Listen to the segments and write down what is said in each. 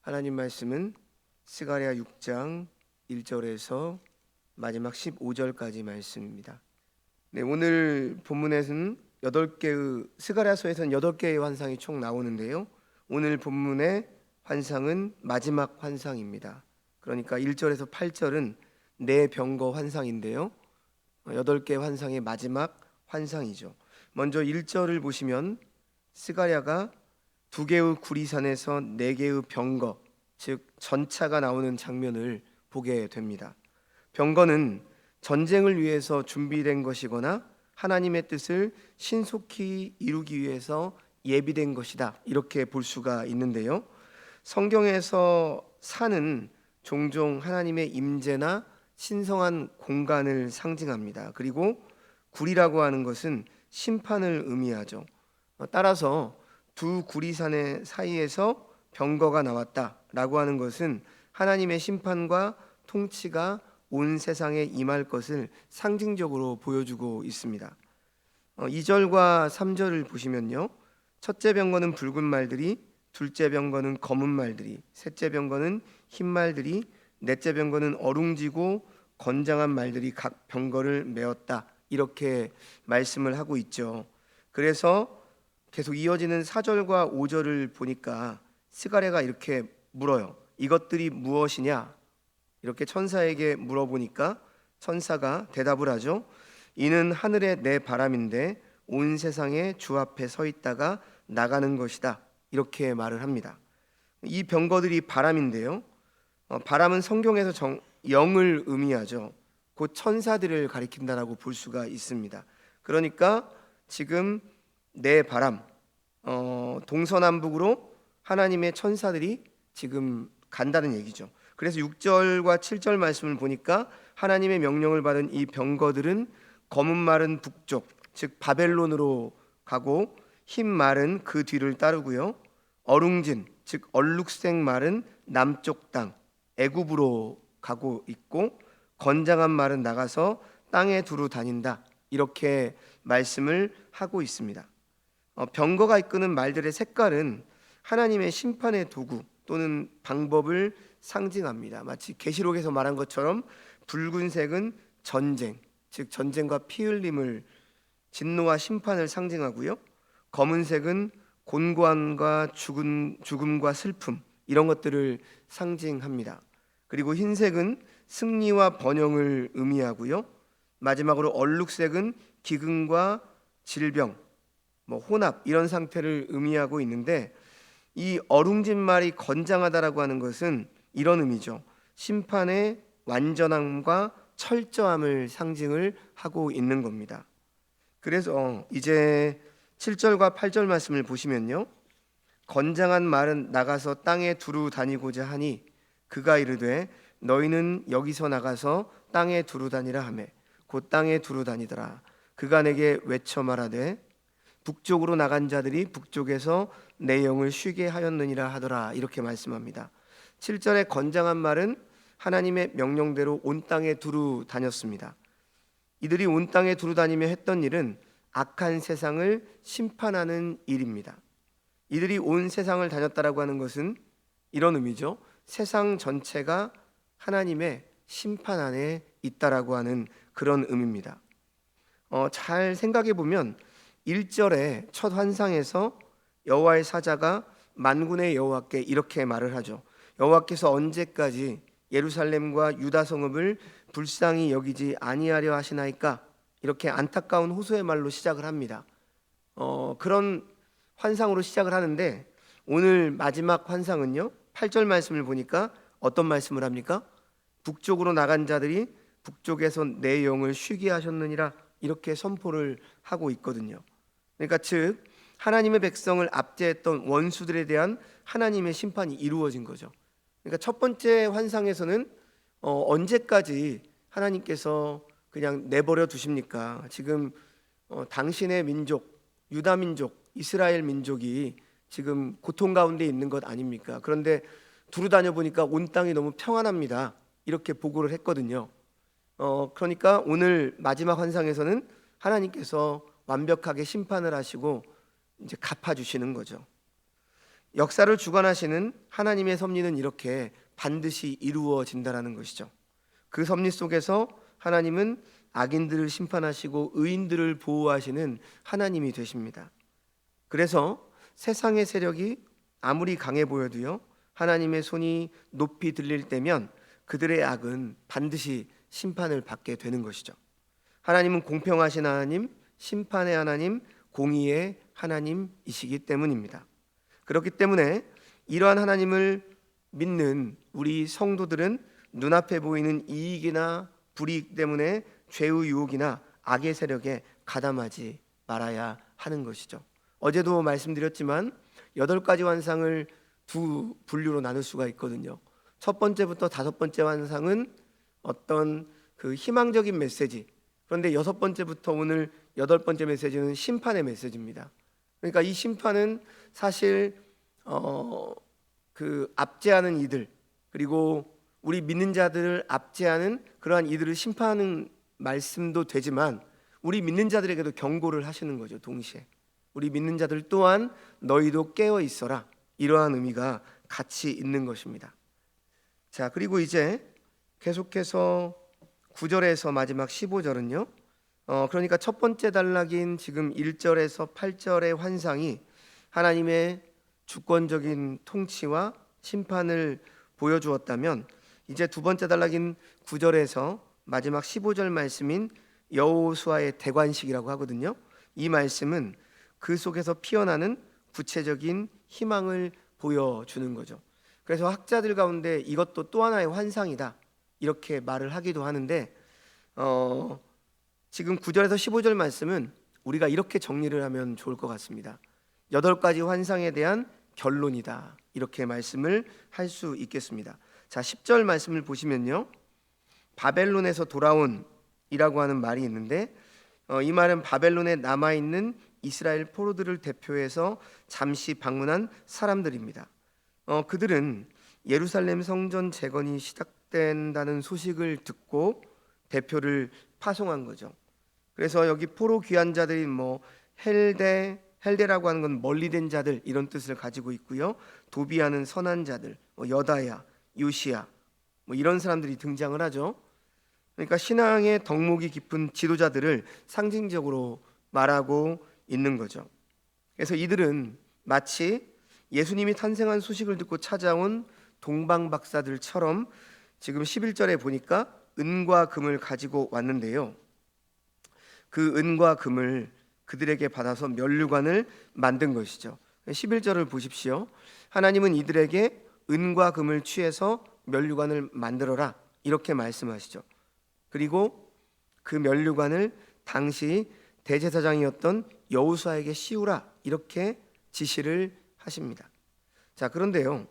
하나님 말씀은 스가랴 6장 1절에서 마지막 15절까지 말씀입니다. 네, 오늘 본문에서는 스가랴서에서는 8개의 환상이 총 나오는데요. 오늘 본문의 환상은 마지막 환상입니다. 그러니까 1절에서 8절은 네 병거 환상인데요. 8개 환상의 마지막 환상이죠. 먼저 1절을 보시면 스가랴가 2개의 구리산에서 4개의 병거, 즉 전차가 나오는 장면을 보게 됩니다. 병거는 전쟁을 위해서 준비된 것이거나 하나님의 뜻을 신속히 이루기 위해서 예비된 것이다, 이렇게 볼 수가 있는데요. 성경에서 산은 종종 하나님의 임재나 신성한 공간을 상징합니다. 그리고 구리라고 하는 것은 심판을 의미하죠. 따라서 두 구리산의 사이에서 병거가 나왔다라고 하는 것은 하나님의 심판과 통치가 온 세상에 임할 것을 상징적으로 보여주고 있습니다. 2절과 3절을 보시면요, 첫째 병거는 붉은 말들이, 둘째 병거는 검은 말들이, 셋째 병거는 흰 말들이, 넷째 병거는 어룽지고 건장한 말들이 각 병거를 메었다, 이렇게 말씀을 하고 있죠. 그래서 계속 이어지는 4절과 5절을 보니까 스가랴가 이렇게 물어요. 이것들이 무엇이냐? 이렇게 천사에게 물어보니까 천사가 대답을 하죠. 이는 하늘의 내 바람인데 온 세상에 주 앞에 서 있다가 나가는 것이다, 이렇게 말을 합니다. 이 병거들이 바람인데요, 바람은 성경에서 영을 의미하죠. 곧 천사들을 가리킨다라고 볼 수가 있습니다. 그러니까 지금 내 바람, 동서남북으로 하나님의 천사들이 지금 간다는 얘기죠. 그래서 6절과 7절 말씀을 보니까 하나님의 명령을 받은 이 병거들은 검은 말은 북쪽, 즉 바벨론으로 가고 흰 말은 그 뒤를 따르고요, 어룽진, 즉 얼룩색 말은 남쪽 땅 애굽으로 가고 있고, 건장한 말은 나가서 땅에 두루 다닌다, 이렇게 말씀을 하고 있습니다. 병거가 이끄는 말들의 색깔은 하나님의 심판의 도구 또는 방법을 상징합니다. 마치 계시록에서 말한 것처럼 붉은색은 전쟁, 즉 전쟁과 피 흘림을, 진노와 심판을 상징하고요, 검은색은 곤고함과 죽음과 슬픔, 이런 것들을 상징합니다. 그리고 흰색은 승리와 번영을 의미하고요, 마지막으로 얼룩색은 기근과 질병, 혼합, 이런 상태를 의미하고 있는데, 이 어룽진 말이 건장하다라고 하는 것은 이런 의미죠. 심판의 완전함과 철저함을 상징을 하고 있는 겁니다. 그래서 이제 7절과 8절 말씀을 보시면요, 건장한 말은 나가서 땅에 두루 다니고자 하니 그가 이르되 너희는 여기서 나가서 땅에 두루 다니라 하매 곧 땅에 두루 다니더라. 그가 내게 외쳐 말하되 북쪽으로 나간 자들이 북쪽에서 내 영을 쉬게 하였느니라 하더라, 이렇게 말씀합니다. 7절의 건장한 말은 하나님의 명령대로 온 땅에 두루 다녔습니다. 이들이 온 땅에 두루 다니며 했던 일은 악한 세상을 심판하는 일입니다. 이들이 온 세상을 다녔다라고 하는 것은 이런 의미죠. 세상 전체가 하나님의 심판 안에 있다라고 하는 그런 의미입니다. 잘 생각해 보면 1절의 첫 환상에서 여호와의 사자가 만군의 여호와께 이렇게 말을 하죠. 여호와께서 언제까지 예루살렘과 유다 성읍을 불쌍히 여기지 아니하려 하시나이까, 이렇게 안타까운 호소의 말로 시작을 합니다. 그런 환상으로 시작을 하는데, 오늘 마지막 환상은요, 8절 말씀을 보니까 어떤 말씀을 합니까? 북쪽으로 나간 자들이 북쪽에서 내 영을 쉬게 하셨느니라, 이렇게 선포를 하고 있거든요. 그러니까 즉 하나님의 백성을 압제했던 원수들에 대한 하나님의 심판이 이루어진 거죠. 그러니까 첫 번째 환상에서는 언제까지 하나님께서 그냥 내버려 두십니까? 지금 당신의 민족, 유다 민족, 이스라엘 민족이 지금 고통 가운데 있는 것 아닙니까? 그런데 두루 다녀 보니까 온 땅이 너무 평안합니다, 이렇게 보고를 했거든요. 그러니까 오늘 마지막 환상에서는 하나님께서 완벽하게 심판을 하시고 이제 갚아주시는 거죠. 역사를 주관하시는 하나님의 섭리는 이렇게 반드시 이루어진다라는 것이죠. 그 섭리 속에서 하나님은 악인들을 심판하시고 의인들을 보호하시는 하나님이 되십니다. 그래서 세상의 세력이 아무리 강해 보여도요, 하나님의 손이 높이 들릴 때면 그들의 악은 반드시 심판을 받게 되는 것이죠. 하나님은 공평하신 하나님, 심판의 하나님, 공의의 하나님이시기 때문입니다. 그렇기 때문에 이러한 하나님을 믿는 우리 성도들은 눈앞에 보이는 이익이나 불이익 때문에 죄의 유혹이나 악의 세력에 가담하지 말아야 하는 것이죠. 어제도 말씀드렸지만 8가지 환상을 두 분류로 나눌 수가 있거든요. 첫 번째부터 5번째 환상은 어떤 그 희망적인 메시지, 그런데 6번째부터 오늘 8번째 메시지는 심판의 메시지입니다. 그러니까 이 심판은 사실 그 압제하는 이들, 그리고 우리 믿는 자들을 압제하는 그러한 이들을 심판하는 말씀도 되지만 우리 믿는 자들에게도 경고를 하시는 거죠. 동시에 우리 믿는 자들 또한 너희도 깨어 있어라, 이러한 의미가 같이 있는 것입니다. 자, 그리고 이제 계속해서 9절에서 마지막 15절은요, 그러니까 첫 번째 단락인 지금 1절에서 8절의 환상이 하나님의 주권적인 통치와 심판을 보여주었다면, 이제 두 번째 단락인 9절에서 마지막 15절 말씀인 여호수아의 대관식이라고 하거든요. 이 말씀은 그 속에서 피어나는 구체적인 희망을 보여주는 거죠. 그래서 학자들 가운데 이것도 또 하나의 환상이다, 이렇게 말을 하기도 하는데, 지금 9절에서 15절 말씀은 우리가 이렇게 정리를 하면 좋을 것 같습니다. 8가지 환상에 대한 결론이다, 이렇게 말씀을 할 수 있겠습니다. 자, 10절 말씀을 보시면요, 바벨론에서 돌아온 이라고 하는 말이 있는데, 이 말은 바벨론에 남아있는 이스라엘 포로들을 대표해서 잠시 방문한 사람들입니다. 그들은 예루살렘 성전 재건이 시작된다는 소식을 듣고 대표를 파송한 거죠. 그래서 여기 포로 귀환 자들이 헬데라고 하는 건 멀리된 자들, 이런 뜻을 가지고 있고요. 도비아는 선한 자들, 여다야, 요시야, 이런 사람들이 등장을 하죠. 그러니까 신앙의 덕목이 깊은 지도자들을 상징적으로 말하고 있는 거죠. 그래서 이들은 마치 예수님이 탄생한 소식을 듣고 찾아온 동방박사들처럼 지금 11절에 보니까 은과 금을 가지고 왔는데요, 그 은과 금을 그들에게 받아서 면류관을 만든 것이죠. 11절을 보십시오. 하나님은 이들에게 은과 금을 취해서 면류관을 만들어라, 이렇게 말씀하시죠. 그리고 그 면류관을 당시 대제사장이었던 여호수아에게 씌우라, 이렇게 지시를 하십니다. 자, 그런데요,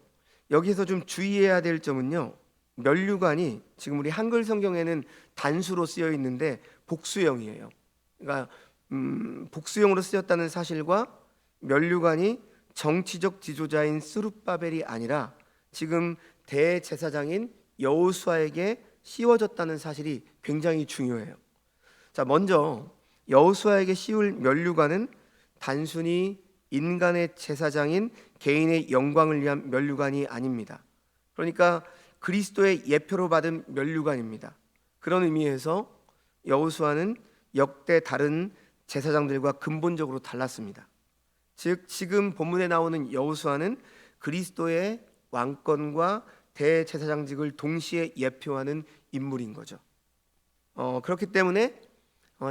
여기서 좀 주의해야 될 점은요, 면류관이 지금 우리 한글 성경에는 단수로 쓰여 있는데 복수형이에요. 그러니까 복수형으로 쓰였다는 사실과 면류관이 정치적 지도자인 스룹바벨이 아니라 지금 대제사장인 여호수아에게 씌워졌다는 사실이 굉장히 중요해요. 자, 먼저 여호수아에게 씌울 면류관은 단순히 인간의 제사장인 개인의 영광을 위한 면류관이 아닙니다. 그러니까 그리스도의 예표로 받은 면류관입니다. 그런 의미에서 여호수아는 역대 다른 제사장들과 근본적으로 달랐습니다. 즉, 지금 본문에 나오는 여호수아는 그리스도의 왕권과 대제사장직을 동시에 예표하는 인물인 거죠. 그렇기 때문에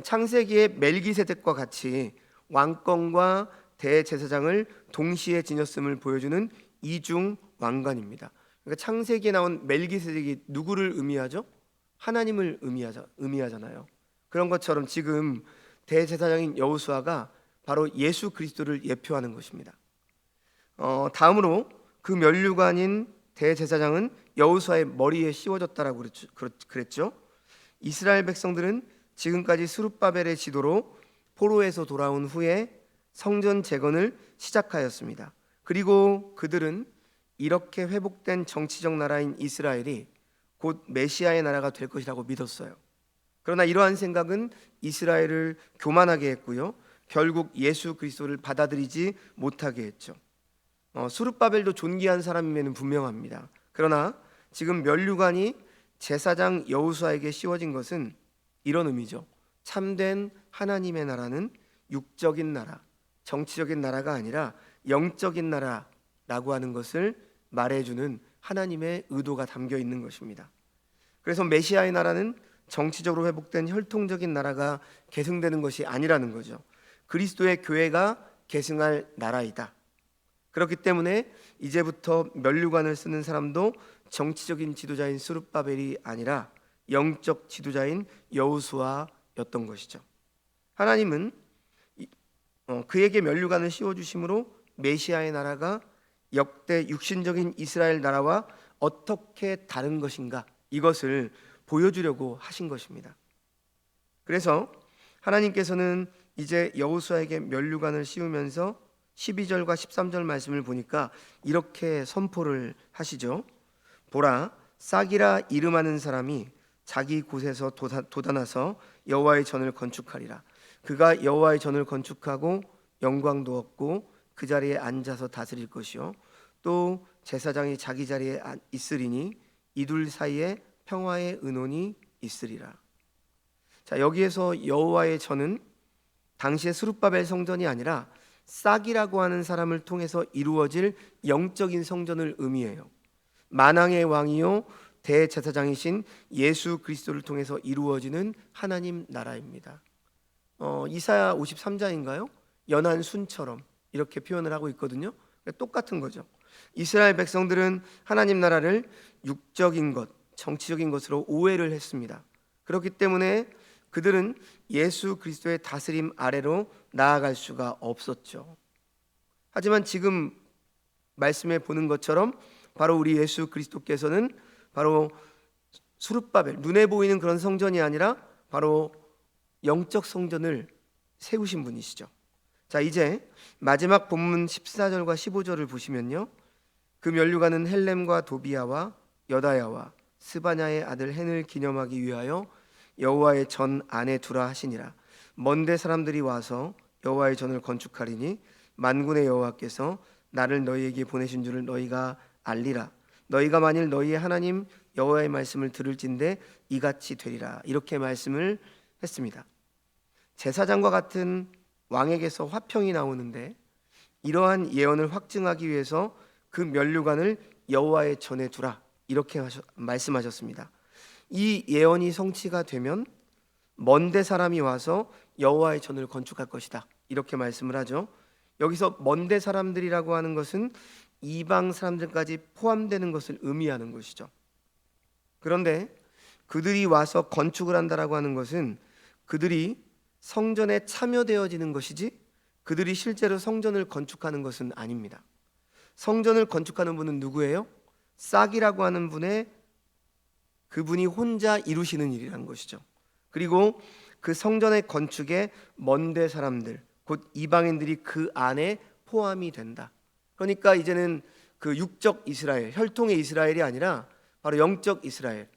창세기의 멜기세덱과 같이 왕권과 대제사장을 동시에 지녔음을 보여주는 이중 왕관입니다. 그러니까 창세기에 나온 멜기세덱이 누구를 의미하죠? 하나님을 의미하잖아요. 그런 것처럼 지금 대제사장인 여호수아가 바로 예수 그리스도를 예표하는 것입니다. 다음으로 그 면류관인 대제사장은 여호수아의 머리에 씌워졌다라고 그랬죠. 이스라엘 백성들은 지금까지 스룹바벨의 지도로 포로에서 돌아온 후에 성전 재건을 시작하였습니다. 그리고 그들은 이렇게 회복된 정치적 나라인 이스라엘이 곧 메시아의 나라가 될 것이라고 믿었어요. 그러나 이러한 생각은 이스라엘을 교만하게 했고요, 결국 예수 그리스도를 받아들이지 못하게 했죠. 수룹바벨도 존귀한 사람임에는 분명합니다. 그러나 지금 면류관이 제사장 여호수아에게 씌워진 것은 이런 의미죠. 참된 하나님의 나라는 육적인 나라, 정치적인 나라가 아니라 영적인 나라라고 하는 것을 말해주는 하나님의 의도가 담겨 있는 것입니다. 그래서 메시아의 나라는 정치적으로 회복된 혈통적인 나라가 계승되는 것이 아니라는 거죠. 그리스도의 교회가 계승할 나라이다. 그렇기 때문에 이제부터 면류관을 쓰는 사람도 정치적인 지도자인 스룹바벨이 아니라 영적 지도자인 여호수아였던 것이죠. 하나님은 그에게 면류관을 씌워주심으로 메시아의 나라가 역대 육신적인 이스라엘 나라와 어떻게 다른 것인가, 이것을 보여주려고 하신 것입니다. 그래서 하나님께서는 이제 여호수아에게 면류관을 씌우면서 12절과 13절 말씀을 보니까 이렇게 선포를 하시죠. 보라, 싹이라 이름하는 사람이 자기 곳에서 돋아나서 여호와의 전을 건축하리라. 그가 여호와의 전을 건축하고 영광도 얻고 그 자리에 앉아서 다스릴 것이요, 또 제사장이 자기 자리에 있으리니 이둘 사이에 평화의 은혼이 있으리라. 자, 여기에서 여호와의 전은 당시의 스룹바벨 성전이 아니라 싹이라고 하는 사람을 통해서 이루어질 영적인 성전을 의미해요. 만왕의 왕이요 대제사장이신 예수 그리스도를 통해서 이루어지는 하나님 나라입니다. 이사야 53장인가요? 연한 순처럼 이렇게 표현을 하고 있거든요. 똑같은 거죠. 이스라엘 백성들은 하나님 나라를 육적인 것, 정치적인 것으로 오해를 했습니다. 그렇기 때문에 그들은 예수 그리스도의 다스림 아래로 나아갈 수가 없었죠. 하지만 지금 말씀에 보는 것처럼 바로 우리 예수 그리스도께서는 바로 수룹바벨, 눈에 보이는 그런 성전이 아니라 바로 영적 성전을 세우신 분이시죠. 자, 이제 마지막 본문 14절과 15절을 보시면요, 그 면류관은 헬렘과 도비야와 여다야와 스바냐의 아들 헨을 기념하기 위하여 여호와의 전 안에 두라 하시니라. 먼데 사람들이 와서 여호와의 전을 건축하리니 만군의 여호와께서 나를 너희에게 보내신 줄을 너희가 알리라. 너희가 만일 너희의 하나님 여호와의 말씀을 들을진대 이같이 되리라. 이렇게 말씀을 했습니다. 제사장과 같은 왕에게서 화평이 나오는데 이러한 예언을 확증하기 위해서 그 면류관을 여호와의 전에 두라, 이렇게 말씀하셨습니다. 이 예언이 성취가 되면 먼데 사람이 와서 여호와의 전을 건축할 것이다, 이렇게 말씀을 하죠. 여기서 먼데 사람들이라고 하는 것은 이방 사람들까지 포함되는 것을 의미하는 것이죠. 그런데 그들이 와서 건축을 한다라고 하는 것은 그들이 성전에 참여되어지는 것이지 그들이 실제로 성전을 건축하는 것은 아닙니다. 성전을 건축하는 분은 누구예요? 싹이라고 하는 그분이 혼자 이루시는 일이라는 것이죠. 그리고 그 성전의 건축에 먼데 사람들, 곧 이방인들이 그 안에 포함이 된다. 그러니까 이제는 그 육적 이스라엘, 혈통의 이스라엘이 아니라 바로 영적 이스라엘,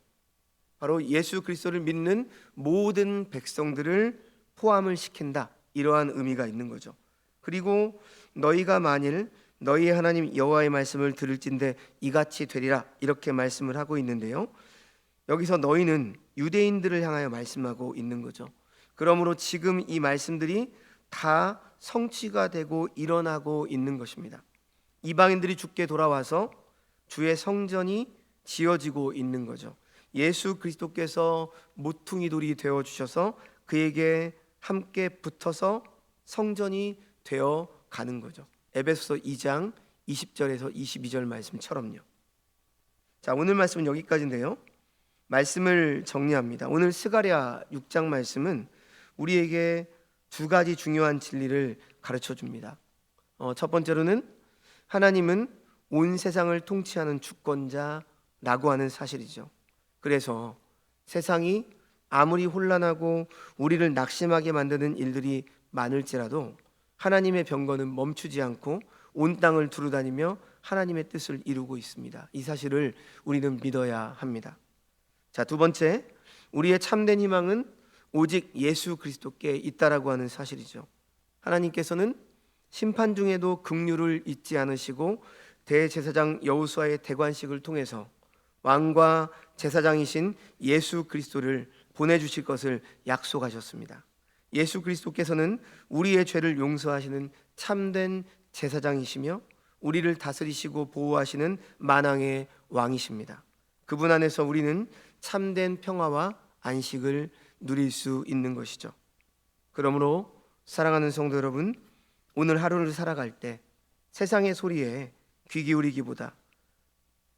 바로 예수 그리스도를 믿는 모든 백성들을 포함을 시킨다, 이러한 의미가 있는 거죠. 그리고 너희가 만일 너희의 하나님 여호와의 말씀을 들을진대 이같이 되리라, 이렇게 말씀을 하고 있는데요, 여기서 너희는 유대인들을 향하여 말씀하고 있는 거죠. 그러므로 지금 이 말씀들이 다 성취가 되고 일어나고 있는 것입니다. 이방인들이 주께 돌아와서 주의 성전이 지어지고 있는 거죠. 예수 그리스도께서 모퉁이 돌이 되어 주셔서 그에게 함께 붙어서 성전이 되어 가는 거죠. 에베소서 2장 20절에서 22절 말씀처럼요. 자, 오늘 말씀은 여기까지인데요, 말씀을 정리합니다. 오늘 스가랴 6장 말씀은 우리에게 두 가지 중요한 진리를 가르쳐 줍니다. 첫 번째로는 하나님은 온 세상을 통치하는 주권자라고 하는 사실이죠. 그래서 세상이 아무리 혼란하고 우리를 낙심하게 만드는 일들이 많을지라도 하나님의 병거는 멈추지 않고 온 땅을 두루다니며 하나님의 뜻을 이루고 있습니다. 이 사실을 우리는 믿어야 합니다. 자, 두 번째, 우리의 참된 희망은 오직 예수 그리스도께 있다라고 하는 사실이죠. 하나님께서는 심판 중에도 긍휼을 잊지 않으시고 대제사장 여호수아의 대관식을 통해서 왕과 제사장이신 예수 그리스도를 보내주실 것을 약속하셨습니다. 예수 그리스도께서는 우리의 죄를 용서하시는 참된 제사장이시며 우리를 다스리시고 보호하시는 만왕의 왕이십니다. 그분 안에서 우리는 참된 평화와 안식을 누릴 수 있는 것이죠. 그러므로 사랑하는 성도 여러분, 오늘 하루를 살아갈 때 세상의 소리에 귀 기울이기보다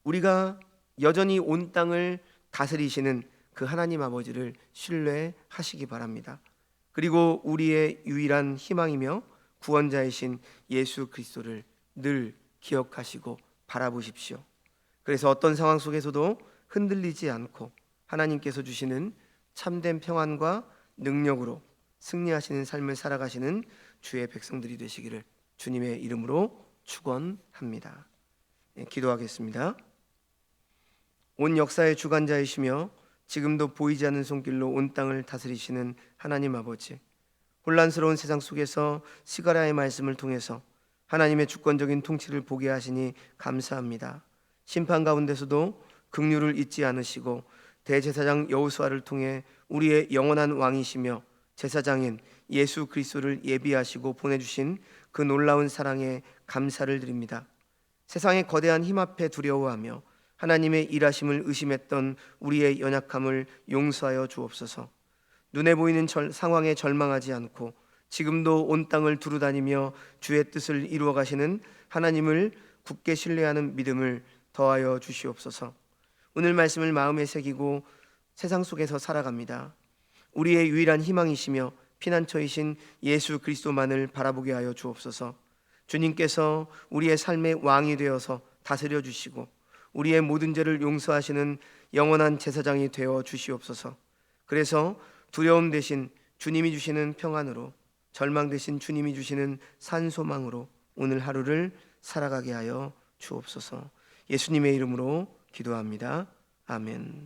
우리가 여전히 온 땅을 다스리시는 그 하나님 아버지를 신뢰하시기 바랍니다. 그리고 우리의 유일한 희망이며 구원자이신 예수 그리스도를 늘 기억하시고 바라보십시오. 그래서 어떤 상황 속에서도 흔들리지 않고 하나님께서 주시는 참된 평안과 능력으로 승리하시는 삶을 살아가시는 주의 백성들이 되시기를 주님의 이름으로 축원합니다. 기도하겠습니다. 온 역사의 주관자이시며 지금도 보이지 않는 손길로 온 땅을 다스리시는 하나님 아버지, 혼란스러운 세상 속에서 스가랴의 말씀을 통해서 하나님의 주권적인 통치를 보게 하시니 감사합니다. 심판 가운데서도 긍휼을 잊지 않으시고 대제사장 여호수아를 통해 우리의 영원한 왕이시며 제사장인 예수 그리스도를 예비하시고 보내주신 그 놀라운 사랑에 감사를 드립니다. 세상의 거대한 힘 앞에 두려워하며 하나님의 일하심을 의심했던 우리의 연약함을 용서하여 주옵소서. 눈에 보이는 상황에 절망하지 않고 지금도 온 땅을 두루다니며 주의 뜻을 이루어 가시는 하나님을 굳게 신뢰하는 믿음을 더하여 주시옵소서. 오늘 말씀을 마음에 새기고 세상 속에서 살아갑니다. 우리의 유일한 희망이시며 피난처이신 예수 그리스도만을 바라보게 하여 주옵소서. 주님께서 우리의 삶의 왕이 되어서 다스려 주시고 우리의 모든 죄를 용서하시는 영원한 제사장이 되어 주시옵소서. 그래서 두려움 대신 주님이 주시는 평안으로, 절망 대신 주님이 주시는 산소망으로 오늘 하루를 살아가게 하여 주옵소서. 예수님의 이름으로 기도합니다. 아멘.